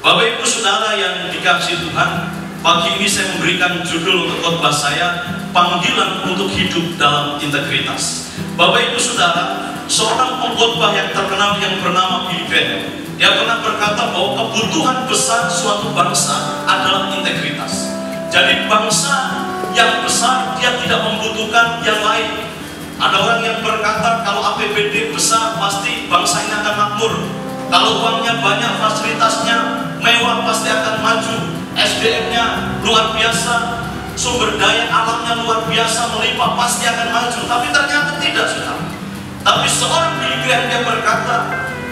Bapak Ibu Saudara yang dikasihi Tuhan, pagi ini saya memberikan judul untuk khotbah saya, panggilan untuk hidup dalam integritas. Bapak Ibu Saudara, seorang pengkhotbah yang terkenal yang bernama Billy Graham, dia pernah berkata bahwa kebutuhan besar suatu bangsa adalah integritas. Jadi bangsa yang besar dia tidak membutuhkan yang lain. Ada orang yang berkata kalau APBD besar pasti bangsa ini akan makmur. Kalau uangnya banyak, fasilitasnya mewah, pasti akan maju. SDM-nya luar biasa, sumber daya alamnya luar biasa, melimpah, pasti akan maju. Tapi ternyata tidak, saudara. Tapi seorang Billy Graham dia berkata,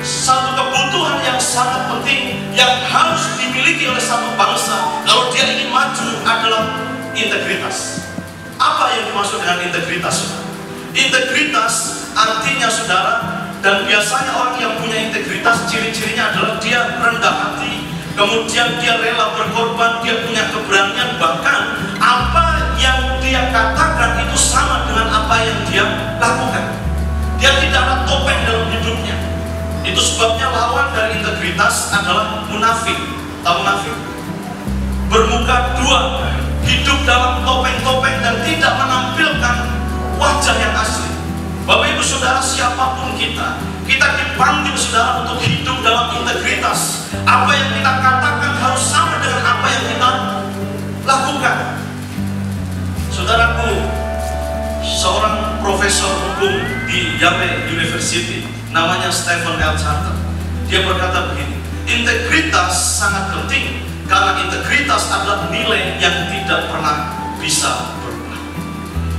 satu kebutuhan yang sangat penting yang harus dimiliki oleh satu bangsa kalau dia ingin maju adalah integritas. Apa yang dimaksud dengan integritas, saudara? Integritas artinya, saudara, dan biasanya orang yang punya integritas ciri-cirinya adalah dia rendah hati, kemudian dia rela berkorban, dia punya keberanian, bahkan apa yang dia katakan itu sama dengan apa yang dia lakukan. Dia tidak ada topeng dalam hidupnya. Itu sebabnya lawan dari integritas adalah munafik. Tahu munafik? Bermuka dua, hidup dalam topeng-topeng dan tidak menampilkan wajah yang asli. Bapak Ibu Saudara, siapapun kita dipanggil, saudara, untuk hidup dalam integritas. Apa yang kita katakan harus sama dengan apa yang kita lakukan. Saudaraku, seorang profesor hukum di Yale University, namanya Stephen L. Charter, dia berkata begini, integritas sangat penting karena integritas adalah nilai yang tidak pernah bisa berubah.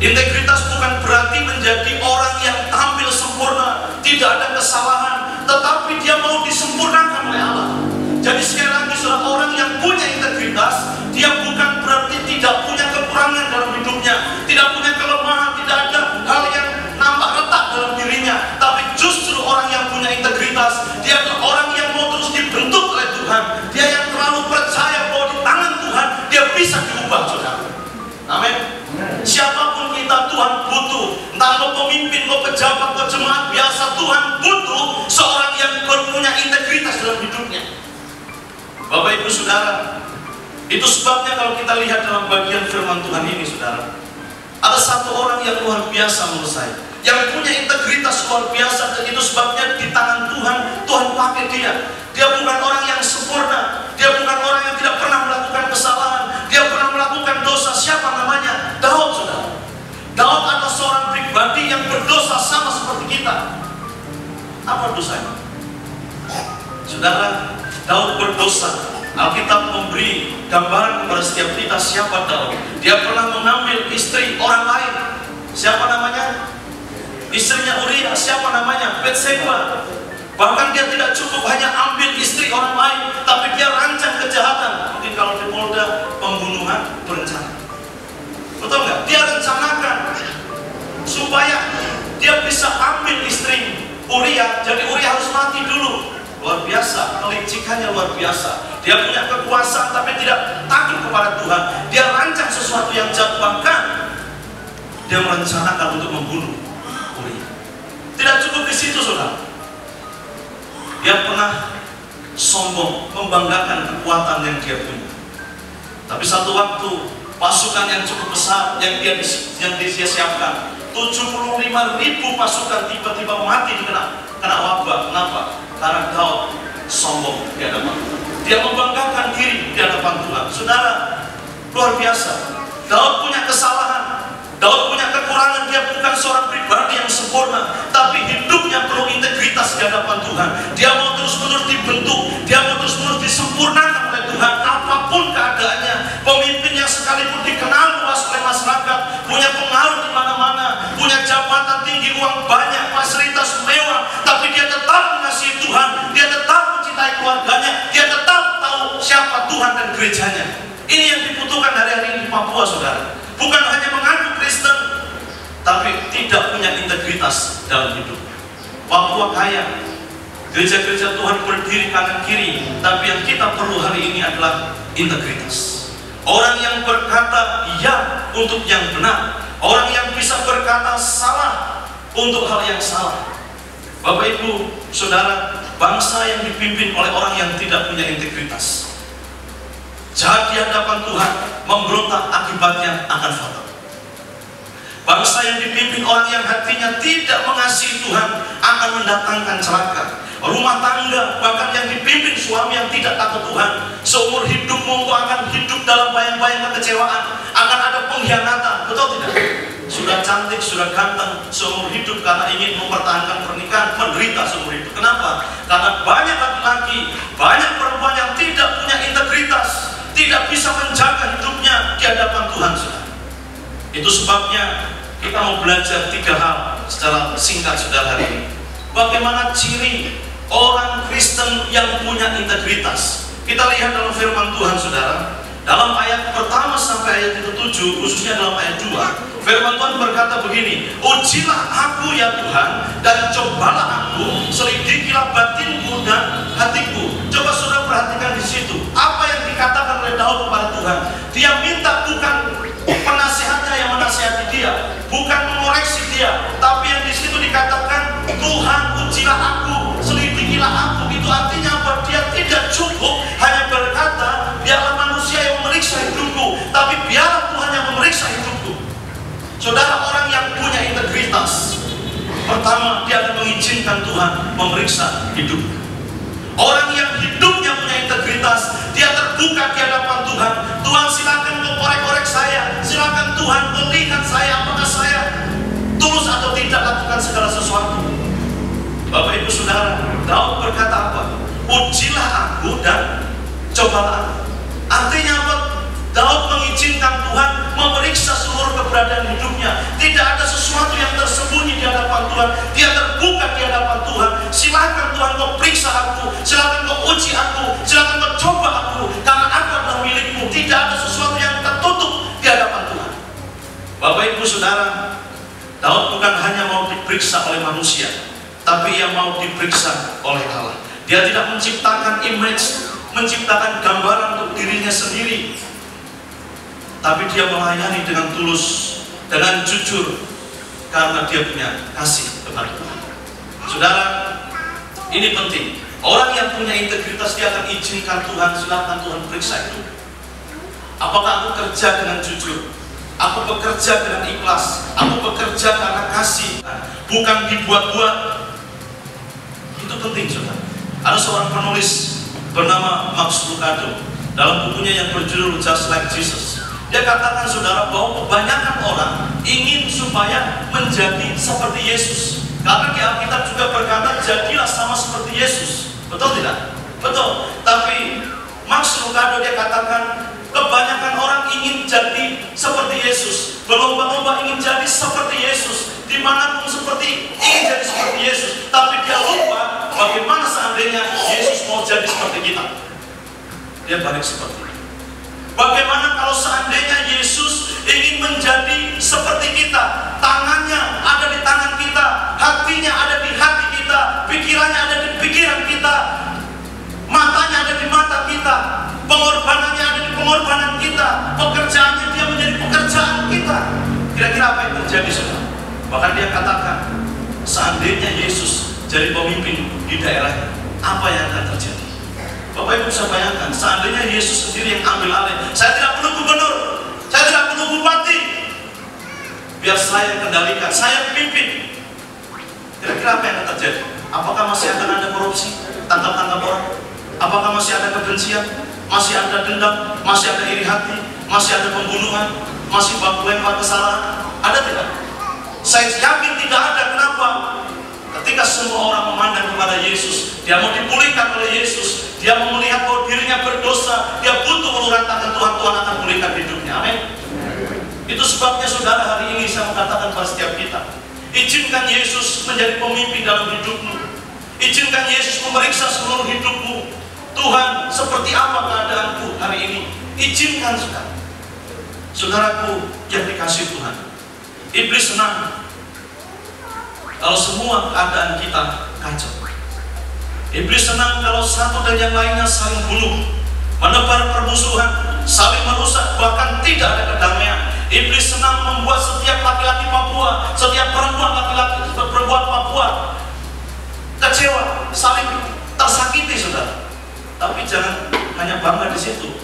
Integritas bukan berarti menjadi orang yang tampil sempurna, tidak ada kesalahan, tetapi dia mau disempurnakan oleh Allah. Jadi sekali lagi, saudara, orang yang punya integritas, dia bukan berarti tidak punya kekurangan dalam hidupnya, tidak punya kelemahan, tidak ada hal yang nampak retak dalam dirinya. Tapi justru orang yang punya integritas, dia adalah orang yang mau terus dibentuk oleh Tuhan. Dia yang terlalu percaya bahwa di tangan Tuhan dia bisa diubah, saudara. Amin. Siapapun kita, Tuhan butuh. Entah lo pemimpin, lo pejabat, lo jemaat biasa, Tuhan butuh seorang yang punya integritas dalam hidupnya. Bapak Ibu Saudara, itu sebabnya kalau kita lihat dalam bagian firman Tuhan ini, saudara, ada satu orang yang luar biasa menurut saya, yang punya integritas luar biasa, dan itu sebabnya di tangan Tuhan, Tuhan pakai dia. Dia bukan orang yang sempurna, dia bukan orang yang tidak pernah melakukan kesalahan, dia pernah melakukan dosa. Siapa namanya? Daud, saudara. Daud adalah seorang pribadi yang berdosa sama seperti kita. Apa dosanya? Saudara, Daud berdosa. Alkitab memberi gambaran kepada setiap kita siapa Daud. Dia pernah mengambil istri orang lain. Siapa namanya? Istrinya Uria. Siapa namanya? Batseba. Bahkan dia tidak cukup hanya ambil istri orang lain, tapi dia rancang kejahatan. Mungkin kalau di Polda, pembunuhan berencana. Betul nggak? Dia rencanakan supaya dia bisa ambil istri Uria. Jadi Uria harus mati dulu. Luar biasa, kelicikannya luar biasa. Dia punya kekuasaan tapi tidak takut kepada Tuhan. Dia rancang sesuatu yang jahat, bahkan dia merencanakan untuk membunuh Uria. Tidak cukup di situ, saudara. Dia pernah sombong, membanggakan kekuatan yang dia punya. Tapi satu waktu pasukan yang cukup besar yang dia siapkan, 75.000 pasukan tiba-tiba mati kena wabah. Kenapa? Karena Daud sombong di hadapan Tuhan. Dia membanggakan diri di hadapan Tuhan. Saudara, luar biasa. Daud punya kesalahan, Daud punya kekurangan. Dia bukan seorang pribadi yang sempurna, tapi hidupnya penuh integritas di hadapan Tuhan. Dia mau terus-menerus dibentuk, dia mau terus-menerus disempurnakan oleh Tuhan. Apapun keadaannya, pemimpin yang sekalipun dikenal luas oleh masyarakat, punya pengaruh di mana-mana, punya jabatan tinggi, uang banyak, fasilitas mewah, tapi dia tetap mengasihi Tuhan, dia tetap mencintai keluarganya, dia tetap tahu siapa Tuhan dan gerejanya. Ini yang dibutuhkan hari-hari ini di Papua, saudara. Bukan hanya mengaku Kristen, tapi tidak punya integritas dalam hidup. Papua kaya, gereja-gereja Tuhan berdiri kanan kiri, tapi yang kita perlu hari ini adalah integritas. Orang yang berkata iya untuk yang benar, orang yang bisa berkata salah untuk hal yang salah. Bapak Ibu Saudara, bangsa yang dipimpin oleh orang yang tidak punya integritas, jahat di hadapan Tuhan, memberontak, akibatnya akan fatal. Bangsa yang dipimpin orang yang hatinya tidak mengasihi Tuhan akan mendatangkan celaka. Rumah tangga bahkan yang dipimpin suami yang tidak takut Tuhan, seumur hidupmu engkau akan hidup dalam bayang-bayang kekecewaan, akan ada pengkhianatan, betul tidak? Sudah cantik, sudah ganteng seumur hidup karena ingin mempertahankan pernikahan, menderita seumur hidup. Kenapa? Karena banyak laki-laki, banyak perempuan yang tidak punya integritas, tidak bisa menjaga hidupnya di hadapan Tuhan. Itu sebabnya kita mau belajar 3 hal secara singkat saudara hari ini. Bagaimana ciri orang Kristen yang punya integritas? Kita lihat dalam firman Tuhan saudara, dalam ayat pertama sampai ayat yang ke-7, khususnya dalam ayat 2, firman Tuhan berkata begini, ujilah aku ya Tuhan, dan cobalah aku, selidikilah batinku dan hatiku. Coba saudara perhatikan di situ, apa yang dikatakan oleh Daud kepada Tuhan. Dia minta bukan penasihatnya yang menasihati dia, bukan mengoreksi dia, tapi yang di situ dikatakan, Tuhan ujilah aku, selidikilah aku. Itu artinya apa? Dia tidak cukup hanya berkata, biarlah manusia yang memeriksa hidupku, tapi biarlah Tuhan yang memeriksa hidupku. Saudara, orang yang punya integritas, pertama dia akan mengizinkan Tuhan memeriksa hidupnya. Orang yang hidupnya punya integritas, dia terbuka di hadapan Tuhan. Tuhan silakan kau korek-korek saya, silakan Tuhan kau lihat saya, apakah saya tulus atau tidak lakukan segala sesuatu. Bapak ibu saudara, Daud berkata apa? Ujilah aku dan cobalah aku. Artinya apa? Daud mengizinkan Tuhan memeriksa seluruh keberadaan hidupnya. Tidak ada sesuatu yang tersembunyi di hadapan Tuhan. Dia terbuka di hadapan Tuhan. Silakan Tuhan kau periksa aku, silakan kau uji aku, silakan kau coba aku, karena aku adalah milikmu. Tidak ada sesuatu yang tertutup di hadapan Tuhan. Bapak ibu saudara, Daud bukan hanya mau diperiksa oleh manusia, tapi yang mau diperiksa oleh Allah. Dia tidak menciptakan image, menciptakan gambaran untuk dirinya sendiri, tapi dia melayani dengan tulus, dengan jujur, karena dia punya kasih kepada Tuhan. Saudara, ini penting. Orang yang punya integritas, dia akan izinkan Tuhan, silakan Tuhan periksa itu. Apakah aku kerja dengan jujur? Aku bekerja dengan ikhlas? Aku bekerja karena kasih, bukan dibuat-buat. Itu penting saudara. Ada seorang penulis bernama Max Lucado, dalam bukunya yang berjudul Just Like Jesus, dia katakan saudara bahwa kebanyakan orang ingin supaya menjadi seperti Yesus. Karena di Alkitab juga berkata, jadilah sama seperti Yesus. Betul tidak? Betul. Tapi Max Lucado dia katakan, kebanyakan orang ingin jadi seperti Yesus, berlomba-lomba ingin jadi seperti Yesus, dimanapun seperti ingin jadi seperti Yesus. Tapi dia lupa bagaimana seandainya Yesus mau jadi seperti kita. Dia balik seperti itu. Bagaimana kalau seandainya Yesus ingin menjadi seperti kita? Tangannya ada di tangan kita, hatinya ada di hati kita, pikirannya ada di pikiran kita, matanya ada di mata kita, pengorbanannya ada di pengorbanan kita, pekerjaannya dia menjadi pekerjaan kita. Kira-kira apa yang terjadi saudara? Bahkan dia katakan, seandainya Yesus jadi pemimpin di daerahnya, apa yang akan terjadi? Bapak ibu bisa bayangkan, seandainya Yesus sendiri yang ambil alih, saya tidak perlu gubernur, saya tidak perlu bupati, biar saya kendalikan, saya pimpin. Kira-kira apa yang akan terjadi? Apakah masih akan ada korupsi, tangkap-tangkap orang? Apakah masih ada kebencian, masih ada dendam, masih ada iri hati, masih ada pembunuhan, masih baku lempar kesalahan? Ada tidak? Saya yakin tidak ada. Kenapa? Ketika semua orang memandang kepada Yesus, dia mau dipulihkan oleh Yesus, dia mau melihat bahwa dirinya berdosa, dia butuh uluran tangan Tuhan, Tuhan akan pulihkan hidupnya. Amin. Itu sebabnya saudara, hari ini saya mengatakan pada setiap kita, izinkan Yesus menjadi pemimpin dalam hidupmu. Izinkan Yesus memeriksa seluruh hidupmu. Tuhan, seperti apa keadaanku hari ini? Izinkan saudara. Saudaraku yang dikasihi Tuhan, iblis senang kalau semua keadaan kita kacau. Iblis senang kalau satu dan yang lainnya saling bunuh, menebar permusuhan, saling merusak, bahkan tidak ada kedamaian. Iblis senang membuat setiap laki-laki Papua, setiap perempuan Papua kecewa, saling tersakiti, saudara. Tapi jangan hanya bangga di situ.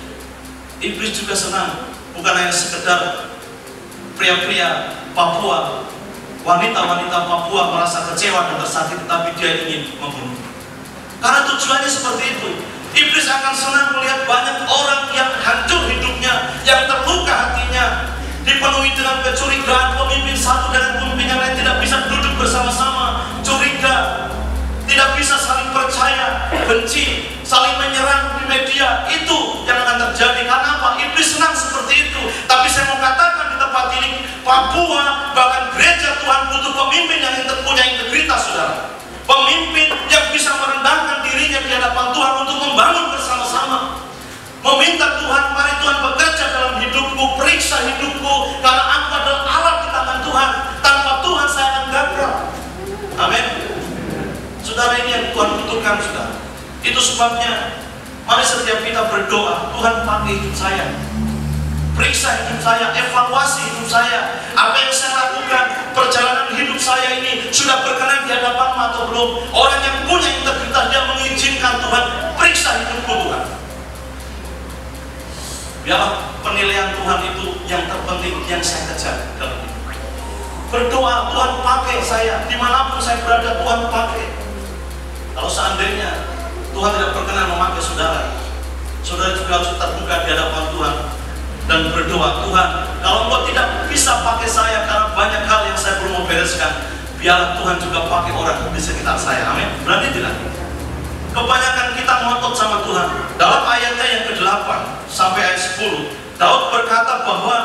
Iblis juga senang, bukan hanya sekedar pria-pria Papua, wanita-wanita Papua merasa kecewa dan tersakiti, tapi dia ingin membunuh. Karena tujuannya seperti itu. Iblis akan senang melihat banyak orang yang hancur hidupnya, yang terluka hatinya, dipenuhi dengan kecurigaan. Pemimpin satu dengan pemimpin yang lain tidak bisa duduk bersama-sama, curiga, tidak bisa saling percaya, benci, saling menyerang di media. Itu yang akan terjadi. Karena apa? Iblis senang seperti itu. Tapi saya mau katakan di tempat ini, Papua, bahkan gereja Tuhan butuh pemimpin yang punya integritas, saudara. Pemimpin yang bisa merendahkan dirinya di hadapan Tuhan untuk membangun bersama-sama. Meminta Tuhan, mari Tuhan bekerja dalam hidupku, periksa hidupku, karena aku adalah alat di tangan Tuhan. Tanpa Tuhan saya akan gagal. Amin. Saudara, ini yang Tuhan butuhkan, saudara. Itu sebabnya mari setiap kita berdoa, Tuhan pakai hidup saya, periksa hidup saya, evaluasi hidup saya. Apa yang saya lakukan, perjalanan hidup saya ini sudah berkenan di hadapan-Mu atau belum? Orang yang punya integritas, dia mengizinkan Tuhan, periksa hidupku Tuhan. Biarlah penilaian Tuhan itu yang terpenting yang saya kejar dalam hidup. Berdoa, Tuhan pakai saya, dimanapun saya berada, Tuhan pakai. Kalau seandainya Tuhan tidak berkenan memakai saudara, saudara juga harus terbuka di hadapan Tuhan dan berdoa, Tuhan, kalau Engkau tidak bisa pakai saya karena banyak hal yang saya belum mau bereskan, biarlah Tuhan juga pakai orang di sekitar saya. Amin. Berarti tidak? Kebanyakan kita ngotot sama Tuhan. Dalam ayatnya yang ke-8 sampai ayat 10, Daud berkata bahwa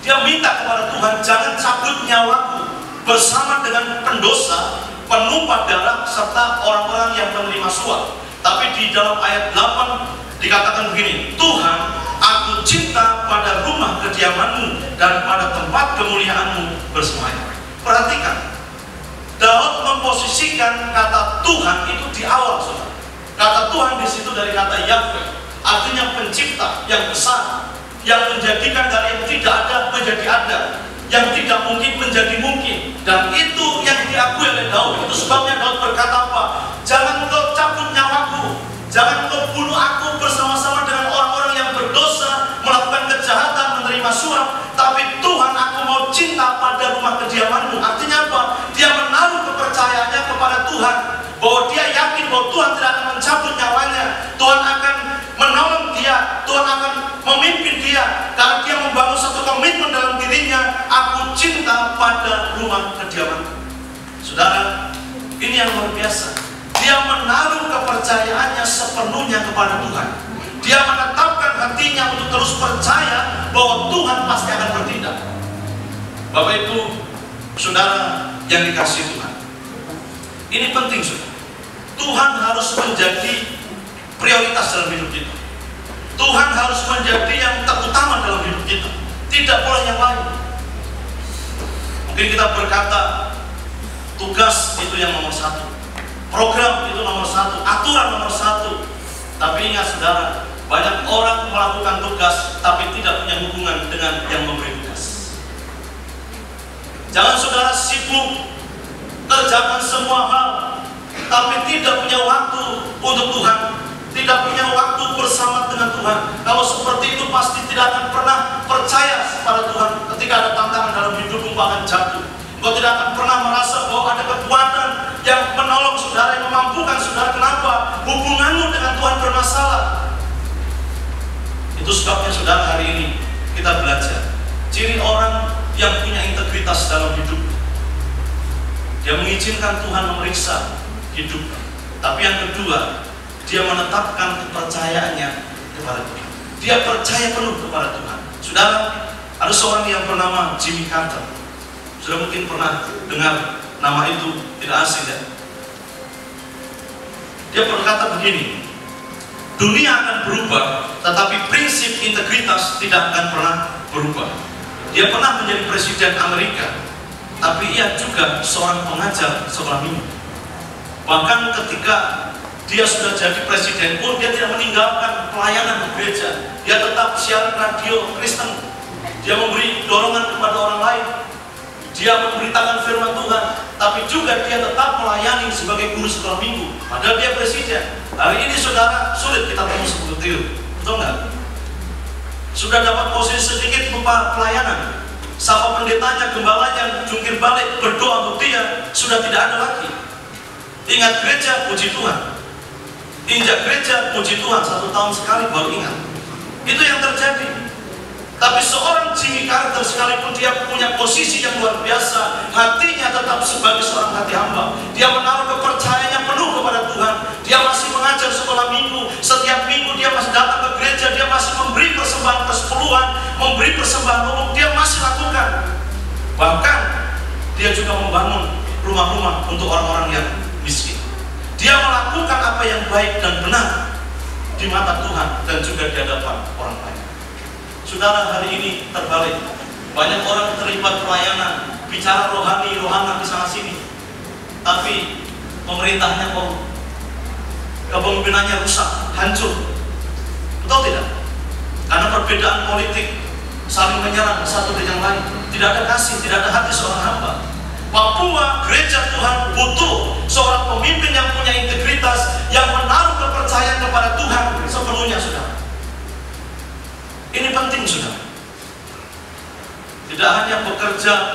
dia minta kepada Tuhan, jangan cabut nyawaku bersama dengan pendosa, penumpah darah, serta orang-orang yang menerima suap. Tapi di dalam ayat 8 dikatakan begini, Tuhan, aku cinta pada rumah kediaman-Mu dan pada tempat kemuliaan-Mu bersemayam. Perhatikan, Daud memposisikan kata Tuhan itu di awal, saudara. Kata Tuhan di situ dari kata Yahweh, artinya pencipta yang besar, yang menjadikan dari yang tidak ada menjadi ada, yang tidak mungkin menjadi mungkin. Dan itu yang diakui oleh Daud. Itu sebabnya Daud berkata apa? Jangan engkau cabut nyawaku, jangan engkau bunuh aku bersama-sama dengan orang-orang yang berdosa, melakukan kejahatan, menerima suap. Tapi Tuhan, aku mau cinta pada rumah kediaman-Mu. Artinya apa? Dia menaruh kepercayaannya kepada Tuhan, bahwa dia yakin bahwa Tuhan tidak akan mencabut nyawanya. Tuhan akan menolong dia, Tuhan akan memimpin dia, karena dia membangun satu komitmen dalam dirinya. Aku cinta pada rumah kediaman. Saudara, ini yang luar biasa. Dia menaruh kepercayaannya sepenuhnya kepada Tuhan. Dia menetapkan hatinya untuk terus percaya bahwa Tuhan pasti akan bertindak. Bapak Ibu, saudara yang dikasihi Tuhan, ini penting, saudara. Tuhan harus menjadi prioritas dalam hidup kita. Tuhan harus menjadi yang terutama dalam hidup kita. Tidak boleh yang lain. Mungkin kita berkata tugas itu yang nomor satu, program itu nomor satu, aturan nomor satu. Tapi ingat saudara, banyak orang melakukan tugas tapi tidak punya hubungan dengan yang memberi tugas. Jangan saudara sibuk kerjakan semua hal tapi tidak punya waktu untuk Tuhan, tidak punya waktu bersama dengan Tuhan. Kalau seperti itu pasti tidak akan pernah percaya pada Tuhan. Ketika ada tantangan dalam hidupmu akan jatuh. Engkau tidak akan pernah merasa bahwa ada kekuatan yang menolong saudara, yang memampukan saudara. Kenapa? Hubunganmu dengan Tuhan bermasalah. Itu sebabnya saudara, hari ini kita belajar ciri orang yang punya integritas dalam hidup. Dia mengizinkan Tuhan memeriksa hidup. Tapi yang kedua, dia menetapkan kepercayaannya kepada Tuhan. Dia percaya penuh kepada Tuhan. Saudara, ada seorang yang bernama Jimmy Carter. Sudah mungkin pernah dengar nama itu, tidak asing ya. Dia berkata begini, dunia akan berubah, tetapi prinsip integritas tidak akan pernah berubah. Dia pernah menjadi presiden Amerika, tapi ia juga seorang pengajar sekolah minggu. Bahkan ketika dia sudah jadi presiden pun, dia tidak meninggalkan pelayanan di gereja. Dia tetap siaran radio Kristen. Dia memberi dorongan kepada orang lain. dia memberitakan firman Tuhan, tapi juga dia tetap melayani sebagai guru sekolah minggu. Padahal dia presiden. Hari ini saudara, sulit kita temu seperti itu, betul nggak? Sudah dapat posisi sedikit berupa pelayanan. Sapa pendetanya, gembalanya, jungkir balik, berdoa untuk dia, sudah tidak ada lagi. Ingat gereja, puji Tuhan. Injak gereja, puji Tuhan, 1 tahun sekali baru ingat. Itu yang terjadi. Tapi seorang Jimmy Carter, sekalipun dia punya posisi yang luar biasa, hatinya tetap sebagai seorang hati hamba. Dia menaruh kepercayaannya penuh kepada Tuhan. Dia masih mengajar sekolah minggu. Setiap minggu dia masih datang ke gereja. Dia masih memberi persembahan kesepuluhan, memberi persembahan umum. Dia masih lakukan. Bahkan dia juga membangun rumah-rumah untuk orang-orang yang miskin. Dia melakukan apa yang baik dan benar di mata Tuhan dan juga di hadapan orang lain. Saudara, hari ini terbalik. Banyak orang terlibat pelayanan, bicara rohani di sana sini, tapi pemerintahnya korup, kepemimpinannya rusak, hancur. Betul tidak? Karena perbedaan politik, saling menyerang satu dengan yang lain. Tidak ada kasih, tidak ada hati seorang hamba. Papua, gereja Tuhan butuh seorang pemimpin yang punya integritas, yang menaruh kepercayaan kepada Tuhan sepenuhnya, saudara. Ini penting, saudara. Tidak hanya bekerja,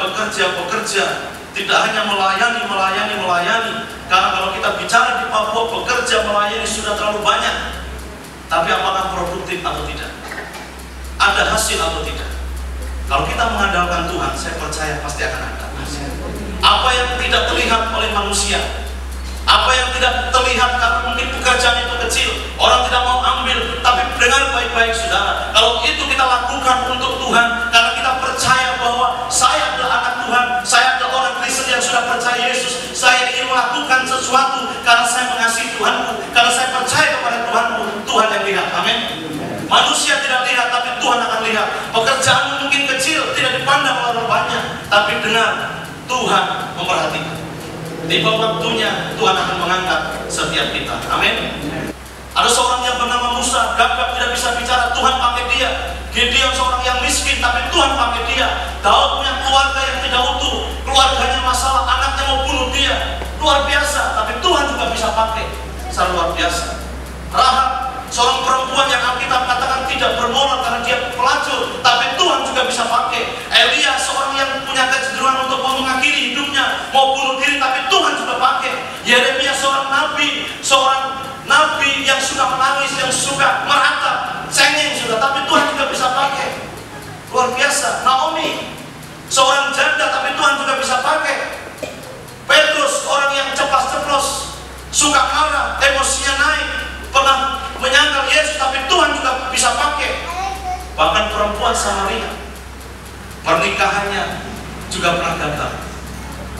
tidak hanya melayani. Karena kalau kita bicara di Papua, bekerja, melayani sudah terlalu banyak. Tapi apakah produktif atau tidak? Ada hasil atau tidak? Kalau kita mengandalkan Tuhan, saya percaya pasti akan ada hasil. Apa yang tidak terlihat oleh manusia, apa yang tidak terlihat karena mungkin pekerjaan itu kecil, orang tidak mau ambil, tapi dengar baik-baik, saudara. Kalau itu kita lakukan untuk Tuhan, karena kita percaya bahwa saya adalah anak Tuhan, saya adalah orang Kristen yang sudah percaya Yesus, saya ingin melakukan sesuatu karena saya mengasihi Tuhanku, karena saya percaya kepada Tuhanku. Tuhan yang lihat, amin. Manusia tidak lihat, tapi Tuhan akan lihat. Pekerjaan mungkin kecil, tidak dipandang orang banyak, tapi dengar, Tuhan memperhatikan. Tiba waktunya Tuhan akan mengangkat setiap kita. Amin. Ada seorang yang bernama Musa, gagap tidak bisa bicara, Tuhan pakai dia. Gideon seorang yang miskin, tapi Tuhan pakai dia. Daud punya keluarga yang tidak utuh, keluarganya masalah, anaknya mau bunuh dia. Luar biasa, tapi Tuhan juga bisa pakai. Sangat luar biasa. Rahab, seorang perempuan yang Alkitab katakan tidak bermoral karena dia pelacur, tapi Tuhan juga bisa pakai. Elia, seorang yang punya kecenderungan untuk mau mengakhiri hidupnya, mau bunuh diri, tapi Tuhan juga pakai. Yeremia, seorang nabi yang suka menangis, yang suka meratap, cengeng sudah, tapi Tuhan juga bisa pakai. Luar biasa. Naomi, seorang janda, tapi Tuhan juga bisa pakai. Petrus, orang yang ceplas-ceplos, suka marah, emosinya naik, pernah menyangkal Yesus, tapi Tuhan juga bisa pakai. Bahkan perempuan Samaria, pernikahannya juga pernah gagal,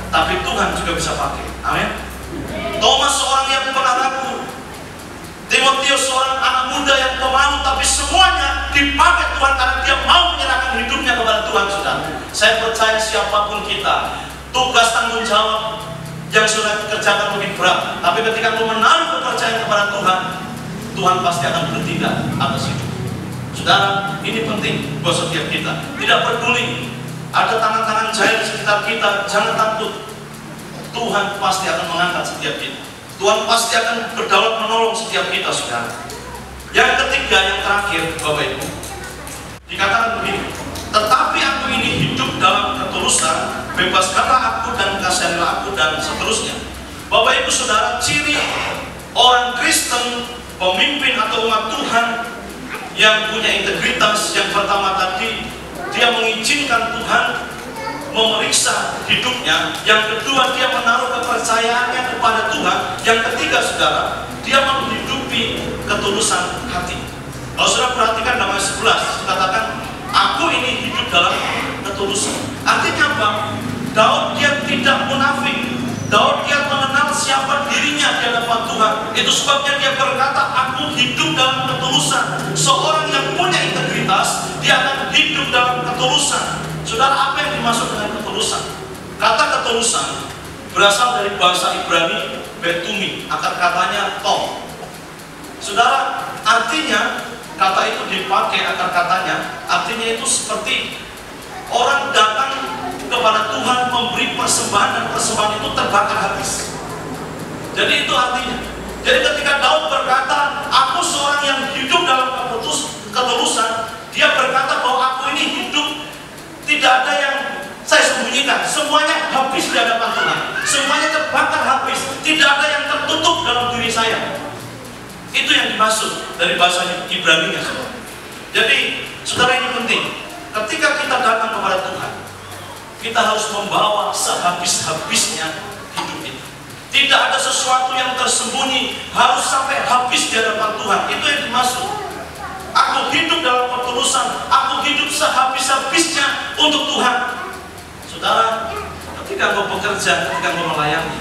tapi Tuhan juga bisa pakai. Amin. Thomas, seorang yang pernah ragu. Timotius, seorang anak muda yang pemalu, tapi semuanya dipakai Tuhan karena dia mau menyerahkan hidupnya kepada Tuhan, saudara. Saya percaya siapapun kita, tugas tanggung jawab yang sudah kerjakan mungkin berat, tapi ketika kita menaruh kepercayaan kepada Tuhan, Tuhan pasti akan bertindak atas itu. Saudara, ini penting buat setiap kita. Tidak peduli ada tangan-tangan jahil di sekitar kita, jangan takut. Tuhan pasti akan mengangkat setiap kita. Tuhan pasti akan berdaulat menolong setiap kita, saudara. Yang ketiga, yang terakhir, Bapak Ibu, dikatakan begini, tetapi aku ini hidup dalam ketulusan, bebaskanlah aku dan kasihanilah aku, dan seterusnya. Bapak Ibu saudara, ciri orang Kristen, pemimpin atau umat Tuhan yang punya integritas, yang pertama tadi, dia mengizinkan Tuhan memeriksa hidupnya. Yang kedua, dia menaruh kepercayaannya kepada Tuhan. Yang ketiga, saudara, dia menghidupi ketulusan hati. Kalau saudara perhatikan dalam ayat 11, katakan, aku ini hidup dalam ketulusan. Artinya apa? Daud dia tidak munafik. Daud dia mengenal siapa dirinya di hadapan Tuhan. Itu sebabnya dia berkata, aku hidup dalam ketulusan. Seorang yang punya integritas, dia akan hidup dalam ketulusan. Saudara, apa yang dimaksud dengan ketulusan? Kata ketulusan berasal dari bahasa Ibrani betumi, akar katanya tom. Saudara, artinya kata itu dipakai, akar katanya artinya itu seperti orang datang kepada Tuhan, memberi persembahan, dan persembahan itu terbakar habis. Jadi itu artinya. Jadi ketika Daud berkata, aku seorang yang hidup dalam ketulusan, dia berkata bahwa aku ini hidup, tidak ada yang saya sembunyikan, semuanya habis di hadapan Tuhan, semuanya terbakar habis, tidak ada yang tertutup dalam diri saya. Itu yang dimaksud dari bahasa Ibrani-nya, saudara. Jadi, saudara, ini penting. Ketika kita datang kepada Tuhan, kita harus membawa sehabis-habisnya hidup kita. Tidak ada sesuatu yang tersembunyi, harus sampai habis di hadapan Tuhan. Itu yang dimaksud. Aku hidup dalam ketulusan, aku hidup sehabis-habisnya untuk Tuhan. Saudara, ketika engkau bekerja, ketika engkau melayani,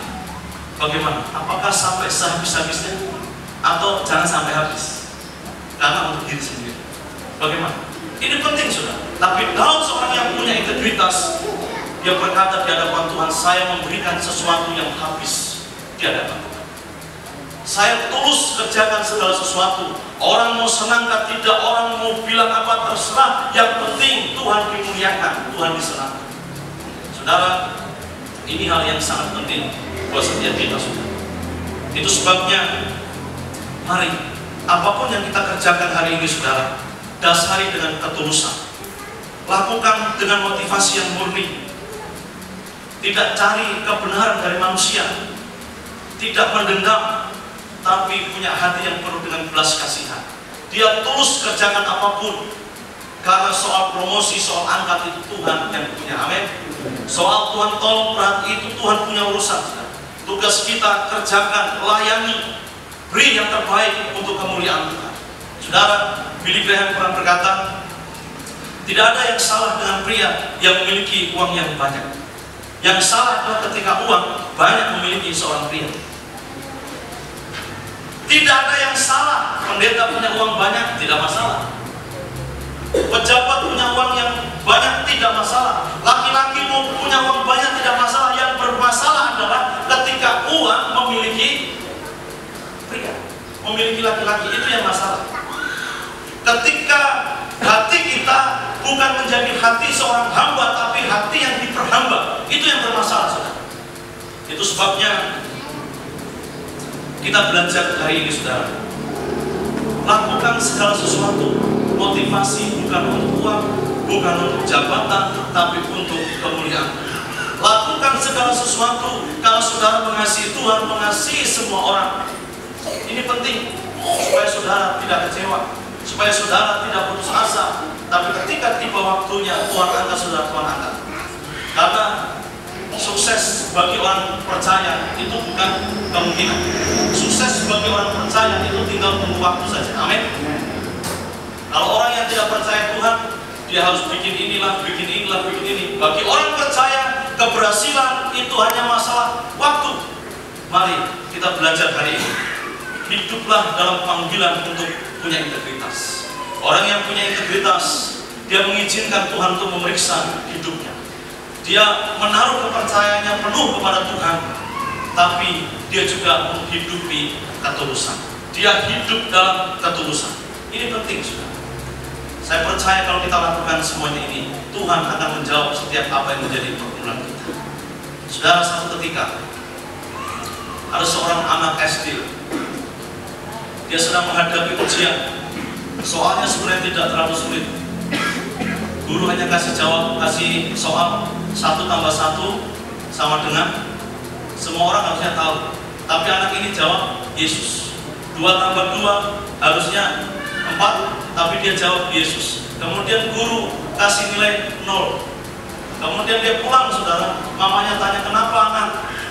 bagaimana? Apakah sampai sehabis-habisnya? Atau jangan sampai habis? Karena untuk diri sendiri. Bagaimana? Ini penting, saudara. Tapi Daud seorang yang punya integritas, dia berkata di hadapan Tuhan, saya memberikan sesuatu yang habis di hadapan Tuhan. Saya tulus kerjakan segala sesuatu. Orang mau senang atau tidak, orang mau bilang apa, terserah. Yang penting Tuhan dimuliakan, Tuhan disenangkan. Saudara, ini hal yang sangat penting buat setiap kita, saudara. Itu sebabnya, mari, apapun yang kita kerjakan hari ini, saudara, dasari dengan ketulusan. Lakukan dengan motivasi yang murni. Tidak cari kebenaran dari manusia. Tidak mendendam, tapi punya hati yang penuh dengan belas kasihan. Dia tulus kerjakan apapun. Karena soal promosi, soal angkat itu Tuhan yang punya. Amin. Soal Tuhan tolong perhati itu Tuhan punya urusan. Tugas kita kerjakan, layani, beri yang terbaik untuk kemuliaan Tuhan. Saudara, Billy Graham pernah berkata, tidak ada yang salah dengan pria yang memiliki uang yang banyak. Yang salah adalah ketika uang banyak memiliki seorang pria. Tidak ada yang salah, pendeta punya uang banyak, tidak masalah. Pejabat punya uang yang banyak, tidak masalah. Laki-laki mau punya uang banyak, tidak masalah. Yang bermasalah adalah ketika uang memiliki pria, memiliki laki-laki, itu yang masalah. Ketika hati kita bukan menjadi hati seorang hamba, tapi hati yang diperhamba, itu yang bermasalah, saudara. Itu sebabnya kita belajar hari ini, saudara. Lakukan segala sesuatu, motivasi bukan untuk uang, bukan untuk jabatan, tapi untuk kemuliaan. Lakukan segala sesuatu kalau saudara mengasihi Tuhan, mengasihi semua orang. Ini penting supaya saudara tidak kecewa, supaya saudara tidak putus asa. Tapi ketika tiba waktunya Tuhan angkat saudara, Tuhan angkat. Karena sukses bagi orang percaya itu bukan kemungkinan. Sukses bagi orang percaya itu tinggal tunggu waktu saja. Amin. Kalau orang yang tidak percaya Tuhan, dia harus bikin inilah, bikin inilah, bikin ini. Bagi orang percaya, keberhasilan itu hanya masalah waktu. Mari kita belajar hari ini. Hiduplah dalam panggilan untuk punya integritas. Orang yang punya integritas, dia mengizinkan Tuhan untuk memeriksa hidupnya. Dia menaruh kepercayaannya penuh kepada Tuhan, tapi dia juga menghidupi ketulusan. Dia hidup dalam ketulusan. Ini penting, saudara. Saya percaya kalau kita lakukan semuanya ini, Tuhan akan menjawab setiap apa yang menjadi pergumulan kita. Saudara, satu ketika ada seorang anak SD. Dia sedang menghadapi ujian. Soalnya sebenarnya tidak terlalu sulit. Guru hanya kasih soal 1 tambah 1 sama dengan, semua orang harusnya tahu. Tapi anak ini jawab Yesus. 2 tambah 2 harusnya 4, tapi dia jawab Yesus. Kemudian guru kasih nilai 0. Kemudian dia pulang, saudara. Mamanya tanya, kenapa anak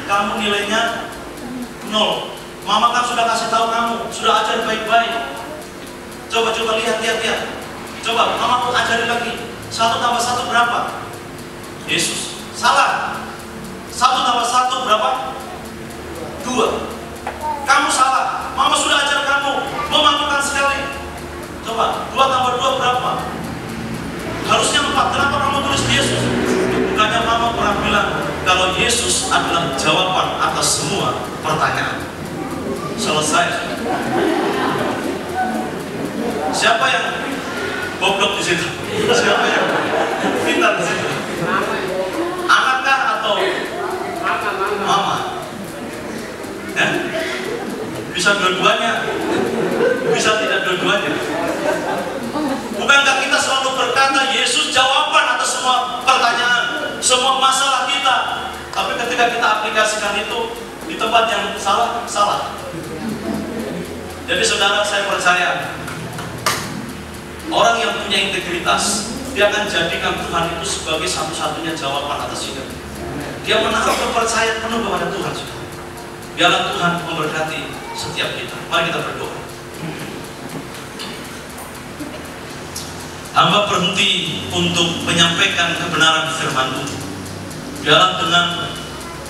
kamu nilainya 0? Mama kan sudah kasih tahu kamu, sudah ajar baik-baik. Coba lihat. Coba mama ajarin lagi. 1 tambah 1 berapa? Yesus. Salah. 1 tambah 1 berapa? 2. Kamu salah. Mama sudah ajar kamu. Memalukan sekali. Coba 2 tambah 2 berapa? Harusnya 4. Kenapa kamu tulis Yesus? Bukannya mama pernah bilang kalau Yesus adalah jawaban atas semua pertanyaan. Selesai. Siapa yang goblok di situ? Siapa yang pintar di situ? Bisa dua-duanya, bisa tidak dua-duanya. Bukankah kita selalu berkata Yesus jawaban atas semua pertanyaan, semua masalah kita? Tapi ketika kita aplikasikan itu di tempat yang salah, salah. Jadi saudara, saya percaya orang yang punya integritas, dia akan jadikan Tuhan itu sebagai satu-satunya jawaban atas hidup. Dia menaruh kepercayaan penuh kepada Tuhan. Biarlah Tuhan memberkati setiap kita. Mari kita berdoa. Hamba berhenti untuk menyampaikan kebenaran firman-Mu. Biarlah dengan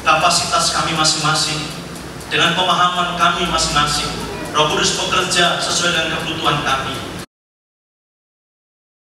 kapasitas kami masing-masing, dengan pemahaman kami masing-masing, Roh Kudus bekerja sesuai dengan kebutuhan kami.